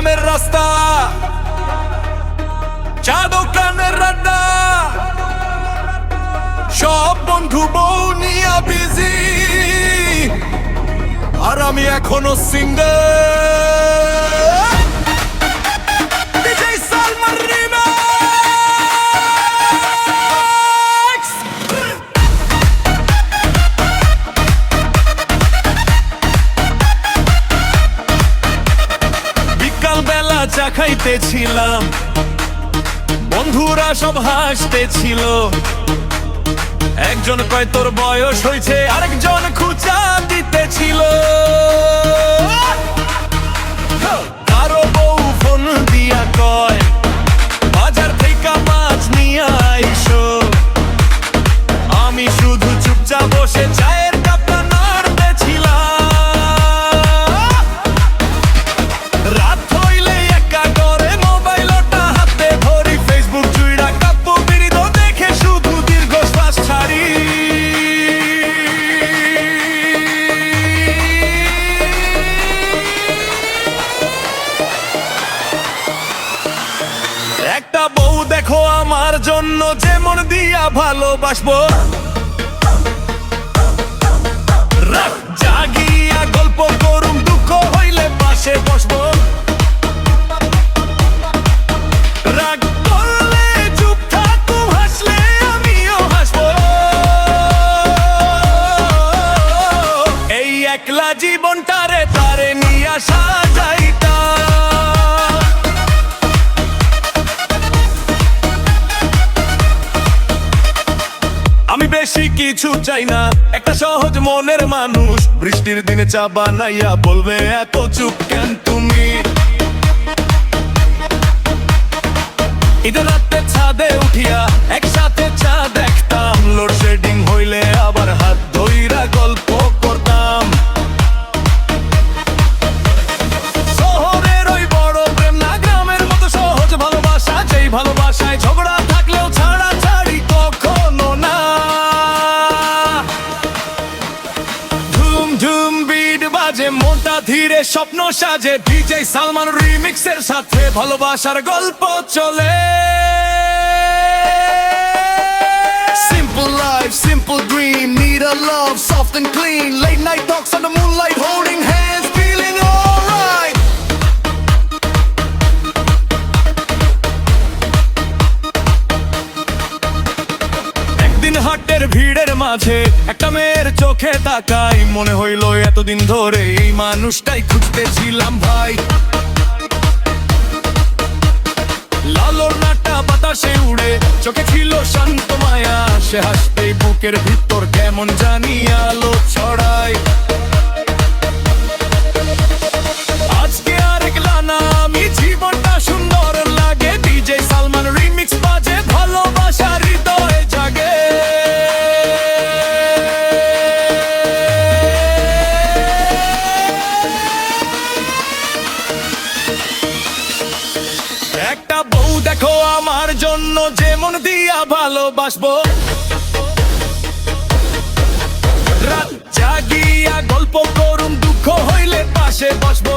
গ্রামের রাস্তা, চা দোকানের রাড্ডা, সব বন্ধু বউ নিয়া বিজি, আর আমি এখনো সিঙ্গেল। DJ Salman remix. বিকাল বেলা চা খাইতেছিলাম, বন্ধুরা সব হাসতেছিল। একজন কয় তোর বয়স হয়েছে, আরেকজন খুঁচা দিতেছিল। কারো বউ ফোন দিয়া কয় বাজার থেকে মাছ নিয়ে আইসো। আমি শুধু চুপচাপ বসে চায়ের কাপটা নাড়তেছিলাম। রাত হইলে একা করে মোবাইলটা হাতে ধরি, ফেসবুক জুইড়া কাব্য বিরিদ দেখে শুধু দীর্ঘশ্বাস ছাড়ি। একটা বউ দেখো আমার জন্য যেমন দিয়া ভালোবাসবো, রাত জাগিয়া গল্প করুম, দুঃখ হইলে পাশে বসবো। রাগ করলে চুপ থাকুম, হাসলে আমিও হাসবো। এই একলা জীবনটারে তারে নিয়া সাজাইতা। আমি বেশি কিছু চাই না, একটা সহজ মনের মানুষ। বৃষ্টির দিনে চা বানাইয়া বলবে এত চুপ কেন তুমি। ঈদের রাতে ছাদে উঠিয়া একসাথে চা দেখতাম, লোডশেডিং হইলে আবার হাত ধইরা গল্প করতাম। শহরের ওই বড় প্রেম না, গ্রামের মতো সহজ ভালোবাসা, যেই ভালোবাসায় ঝগড়া থাকলেও ছাড়াছাড়ি কখনো না। ধুম ধুম বিট বাজে, মনটা ধীরে স্বপ্ন সাজে। DJ সালমান রিমিক্সের সাথে ভালোবাসার গল্প চলে। Simple life, simple dream, need a love soft and clean. Late night talks on the moonlight, holding hands, feeling alright. একদিন হাটের ভিড়ের মাঝে একটা মেয়ের চোখে তাকাই, মনে হইল এতদিন ধরে এই মানুষটাই খুঁজতেছিলাম ভাই। লালর নাটা বাতাসে উড়ে, চোখে ছিল শান্ত মায়া, সে হাসতেই বুকের ভিতর কেমন জানি আলো ছড়ায়। আজকে আর একলা না আমি, জীবনটা সুন্দর লাগে। DJ সালমান রিমিক্স বাজে, ভালোবাসা হৃদয়ে জাগে। একটা বউ দেখো আমার জন্য যেমন দিয়া ভালোবাসবো, রাত জাগিয়া গল্প করুম, দুঃখ হইলে পাশে বসবো।